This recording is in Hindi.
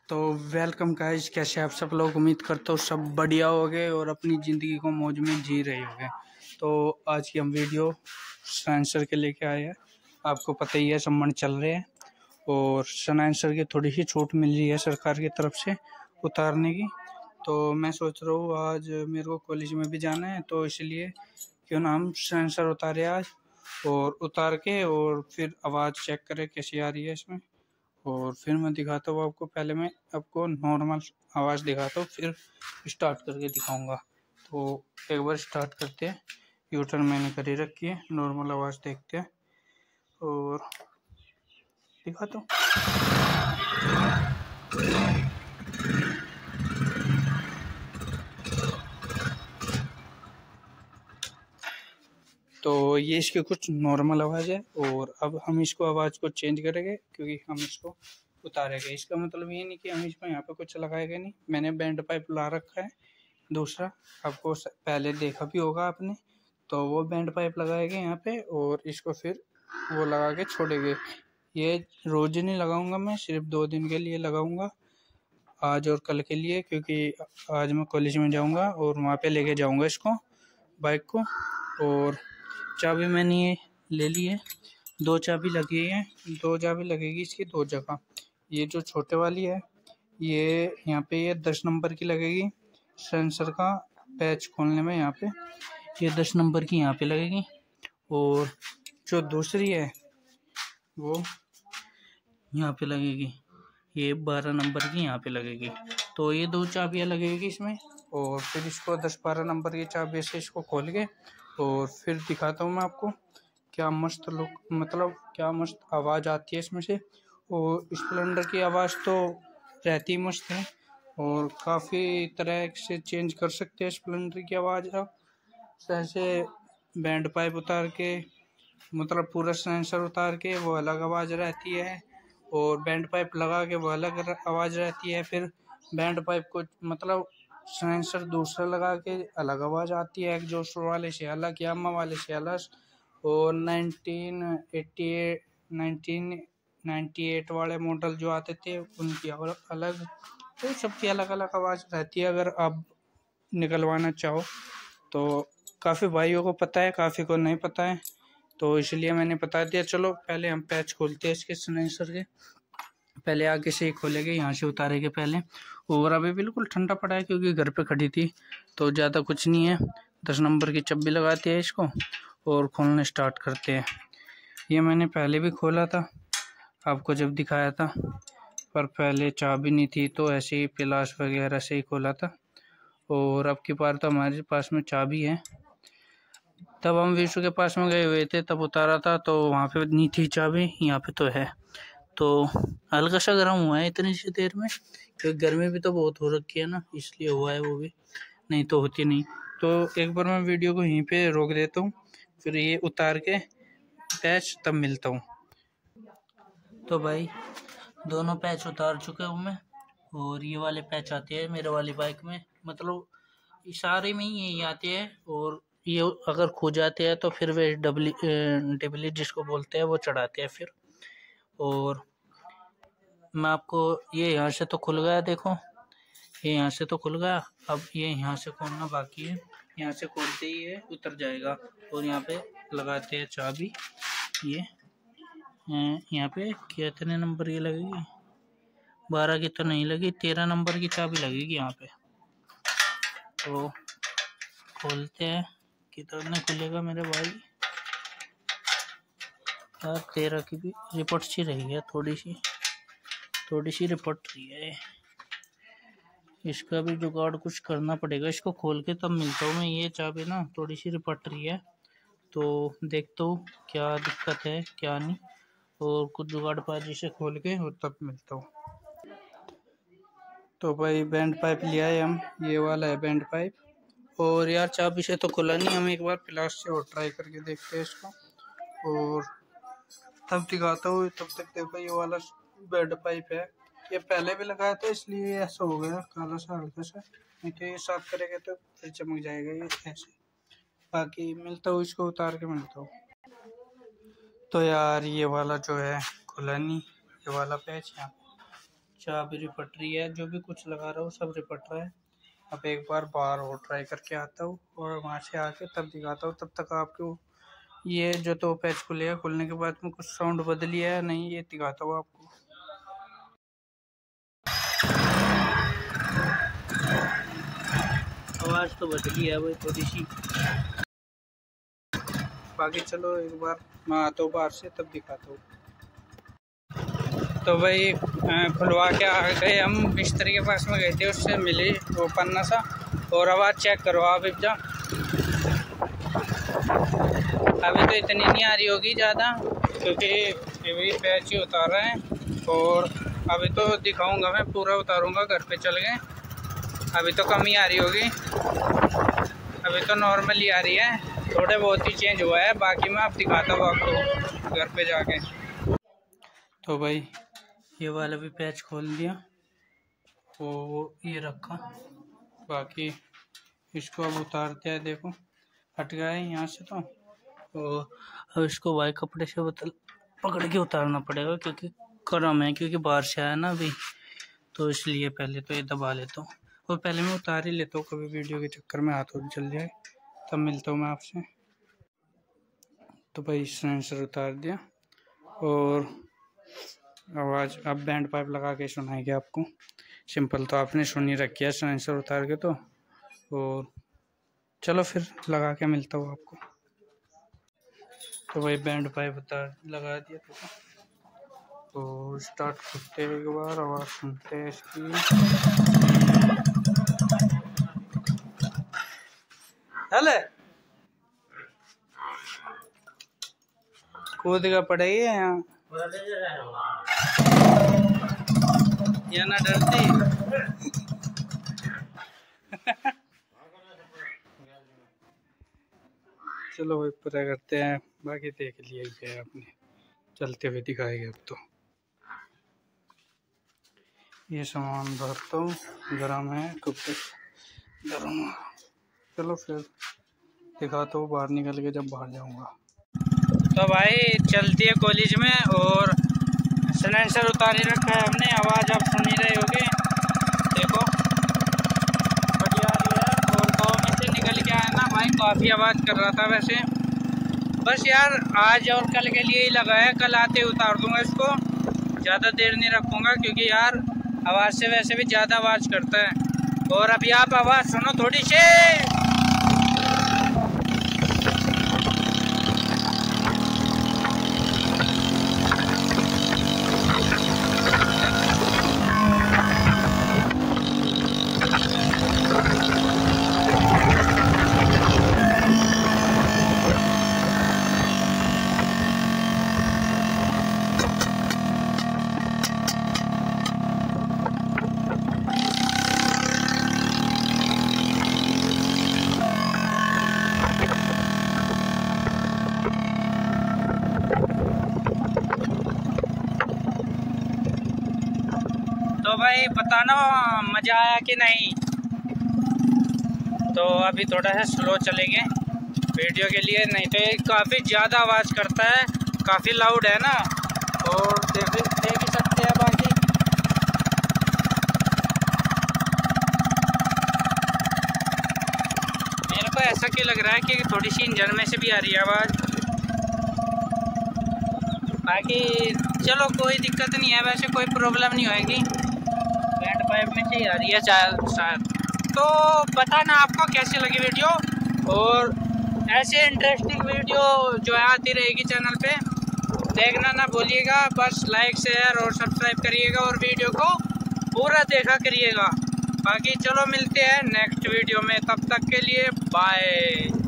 तो वेलकम गाइस, कैसे आप सब लोग। उम्मीद करता हूँ सब बढ़िया हो गए और अपनी ज़िंदगी को मौज में जी रहे होंगे। तो आज की हम वीडियो साइंसर के लेके आए हैं। आपको पता ही है सम्मान चल रहे हैं और साइंसर की थोड़ी सी छूट मिल रही है सरकार की तरफ से उतारने की। तो मैं सोच रहा हूँ आज मेरे को कॉलेज में भी जाना है, तो इसलिए क्यों ना हम साइंसर उतारे आज, और उतार के और फिर आवाज़ चेक करें कैसी आ रही है इसमें। और फिर मैं दिखाता हूँ आपको। पहले मैं आपको नॉर्मल आवाज़ दिखाता हूँ, फिर स्टार्ट करके दिखाऊंगा। तो एक बार स्टार्ट करते हैं। यू टर्न मैंने कर ही रखी है, नॉर्मल आवाज़ देखते हैं और दिखाता हूँ। तो ये इसकी कुछ नॉर्मल आवाज़ है और अब हम इसको आवाज़ को चेंज करेंगे क्योंकि हम इसको उतारेंगे। इसका मतलब ये नहीं कि हम इसको यहाँ पे कुछ लगाएंगे नहीं। मैंने बैंड पाइप ला रखा है दूसरा, आपको पहले देखा भी होगा आपने। तो वो बैंड पाइप लगाएंगे यहाँ पे और इसको फिर वो लगा के छोड़ेंगे। ये रोज नहीं लगाऊंगा, मैं सिर्फ 2 दिन के लिए लगाऊंगा, आज और कल के लिए, क्योंकि आज मैं कॉलेज में जाऊंगा और वहाँ पे लेके जाऊंगा इसको, बाइक को। और चाबी मैंने ये ले ली है, 2 चाबी लगी है, 2 चाबी लगेगी इसकी 2 जगह। ये जो छोटे वाली है ये यहाँ पे ये 10 नंबर की लगेगी सेंसर का पैच खोलने में। यहाँ पे ये 10 नंबर की यहाँ पे लगेगी और जो दूसरी है वो यहाँ पे लगेगी, ये 12 नंबर की यहाँ पे लगेगी। तो ये 2 चाबियाँ लगेगी इसमें और फिर इसको 10-12 नंबर की चाबी से इसको खोल के और फिर दिखाता हूँ मैं आपको क्या मस्त लुक, मतलब क्या मस्त आवाज़ आती है इसमें से। और स्प्लेंडर की आवाज़ तो रहती मस्त है और काफ़ी तरह से चेंज कर सकते हैं स्प्लेंडर की आवाज़ आप। जैसे बैंड पाइप उतार के, मतलब पूरा सेंसर उतार के वो अलग आवाज़ रहती है और बैंड पाइप लगा के वो अलग आवाज़ रहती है। फिर बैंड पाइप को मतलब सेंसर दूसरा लगा के अलग आवाज़ आती है, एग्जॉस्ट वाले से अलग, यामा वाले से अलग। और 1998 वाले मॉडल जो आते थे उनकी अलग, तो सबकी अलग अलग आवाज़ रहती है अगर आप निकलवाना चाहो तो। काफ़ी भाइयों को पता है, काफ़ी को नहीं पता है, तो इसलिए मैंने बता दिया। चलो पहले हम पैच खोलते हैं इसके साइलेंसर के। पहले आगे से ही खोलेंगे, यहाँ से उतारेंगे पहले। और अभी बिल्कुल ठंडा पड़ा है क्योंकि घर पे खड़ी थी, तो ज़्यादा कुछ नहीं है। 10 नंबर की चाबी लगाते हैं इसको और खोलने स्टार्ट करते हैं। ये मैंने पहले भी खोला था आपको जब दिखाया था, पर पहले चाबी नहीं थी तो ऐसे ही प्लास वगैरह से ही खोला था। और अब की बार तो हमारे पास में चाबी है। तब हम विशु के पास में गए हुए थे, तब उतारा था तो वहाँ पे नहीं थी चाबी, यहाँ पे तो है। तो हल्का सा गर्म हुआ है इतनी सी देर में, क्योंकि गर्मी भी तो बहुत हो रखी है ना, इसलिए हुआ है वो भी, नहीं तो होती नहीं। तो एक बार मैं वीडियो को यहीं पे रोक देता हूँ, फिर ये उतार के पैच तब मिलता हूँ। तो भाई दोनों पैच उतार चुका हूँ मैं, और ये वाले पैच आते हैं मेरे वाली बाइक में, मतलब सारे में ही यही आते हैं। और ये अगर खो जाते हैं तो फिर वे डब्ली जिसको बोलते हैं वो चढ़ाते हैं फिर। और मैं आपको, ये यहाँ से तो खुल गया, देखो ये यहाँ से तो खुल गया, अब ये यहाँ से खोलना बाकी है। यहाँ से खोलते ही ये उतर जाएगा और यहाँ पे लगाते हैं चाबी। ये यहाँ पे कितने नंबर की लगेगी, 12 की तो नहीं लगी, 13 नंबर की चाबी लगेगी यहाँ पे। तो खोलते हैं, कितने खुलेगा मेरे भाई। यार 13 की भी रिपोर्ट सी रही है, थोड़ी सी रिपोर्ट रही है। इसका भी जुगाड़ कुछ करना पड़ेगा, इसको खोल के तब मिलता हूँ मैं। ये चाबी ना थोड़ी सी रिपट रही है, तो देखता हूँ क्या दिक्कत है क्या नहीं, और कुछ जुगाड़ बाजी से खोल के और तब मिलता हूँ। तो भाई बैंड पाइप लिया है हम, ये वाला है बैंड पाइप। और यार चाबी से तो खुला नहीं, हम एक बार प्लास से और ट्राई करके देखते हैं इसको और तब दिखाता हूँ। तब तक देखो ये वाला बैंड पाइप है, ये पहले भी लगाया था इसलिए ऐसा हो गया काला सा हल्का सा, नहीं तो ये साफ करेंगे तो फिर चमक जाएगा ये ऐसे। बाकी मिलता हूँ, इसको उतार के मिलता हूँ। तो यार ये वाला जो है खुला नहीं, ये वाला पैच यहाँ, चाबी रिपट रही है, जो भी कुछ लगा रहा हूँ सब रिपट रहा है। अब एक बार बाहर और ट्राई करके आता हूँ और वहाँ से आके तब दिखाता हूँ। तब तक आपको ये जो तो पैच खुलेगा, खुलने के बाद में कुछ साउंड बदली है नहीं, ये दिखाता हूँ आपको। आवाज़ तो बदली है वो थोड़ी सी, बाकी चलो एक बार मैं आता हूँ बाहर से तब दिखाता हूँ। तो भाई खुलवा के आ गए हम, मिस्त्री के पास में गए थे, उससे मिली वो पन्ना सा, और आवाज़ चेक करो आप इब्जा। अभी तो इतनी नहीं आ रही होगी ज़्यादा, क्योंकि अभी पैच ही उतार रहे हैं, और अभी तो दिखाऊंगा मैं पूरा उतारूंगा घर पे चल गए। अभी तो कम ही आ रही होगी, अभी तो नॉर्मल ही आ रही है, थोड़े बहुत ही चेंज हुआ है। बाकी मैं अब दिखाता हूँ आपको घर पे जाके। तो भाई ये वाला भी पैच खोल दिया, वो ये रखा, बाकी इसको अब उतारते हैं। देखो हट गया है यहाँ से, तो अब इसको भाई कपड़े से पकड़ के उतारना पड़ेगा, क्योंकि गर्म है, क्योंकि बारिश आया ना अभी, तो इसलिए पहले तो ये दबा लेता हूँ, और पहले मैं उतार ही लेता हूँ, कभी वीडियो के चक्कर में हाथ उठ जल जाए। तब मिलता हूँ मैं आपसे। तो भाई सेंसर उतार दिया, और आवाज़ अब बैंड पाइप लगा के सुनाएगी आपको। सिंपल तो आपने सुनी रखी है सेंसर उतार के, तो और चलो फिर लगा के मिलता हूँ आपको। तो भाई बैंड पाइप उतार लगा दिया, तो स्टार्ट करते एक बार, आवाज़ सुनते हैं इसकी। हेले कूद का पड़ेगी यहाँ, या ना डरती। चलो भाई पूरा करते हैं, बाकी देख लिया ही है आपने, चलते हुए दिखाएंगे। अब तो ये सामान भरता हूँ, गर्म है कपड़े गर्म। चलो फिर दिखाता हूँ बाहर निकल के, जब बाहर जाऊँगा। तो भाई चलती है कॉलेज में, और सिलेंसर उतार ही रखा है हमने, आवाज़ आप सुन ही रहे होगे। देखो बढ़िया है, और गाँव में से निकल के आया ना भाई, काफ़ी आवाज़ कर रहा था वैसे। बस यार आज और कल के लिए ही लगा है, कल आते उतार दूंगा इसको, ज़्यादा देर नहीं रखूँगा, क्योंकि यार आवाज़ से वैसे भी ज़्यादा आवाज़ करता है। और अभी आप आवाज़ सुनो थोड़ी सी। तो भाई बताना मज़ा आया कि नहीं। तो अभी थोड़ा सा स्लो चलेंगे वीडियो के लिए, नहीं तो ये काफ़ी ज़्यादा आवाज़ करता है, काफ़ी लाउड है ना, और देख ही सकते हैं। बाकी मेरे को ऐसा क्यों लग रहा है कि थोड़ी सी इंजन में से भी आ रही है आवाज़। बाकी चलो कोई दिक्कत नहीं है, वैसे कोई प्रॉब्लम नहीं होएगी, बैंड पाइप में से ही आ रही है शायद। तो बताना आपको कैसी लगी वीडियो, और ऐसे इंटरेस्टिंग वीडियो जो है आती रहेगी चैनल पे, देखना ना भूलिएगा। बस लाइक शेयर और सब्सक्राइब करिएगा, और वीडियो को पूरा देखा करिएगा। बाकी चलो मिलते हैं नेक्स्ट वीडियो में, तब तक के लिए बाय।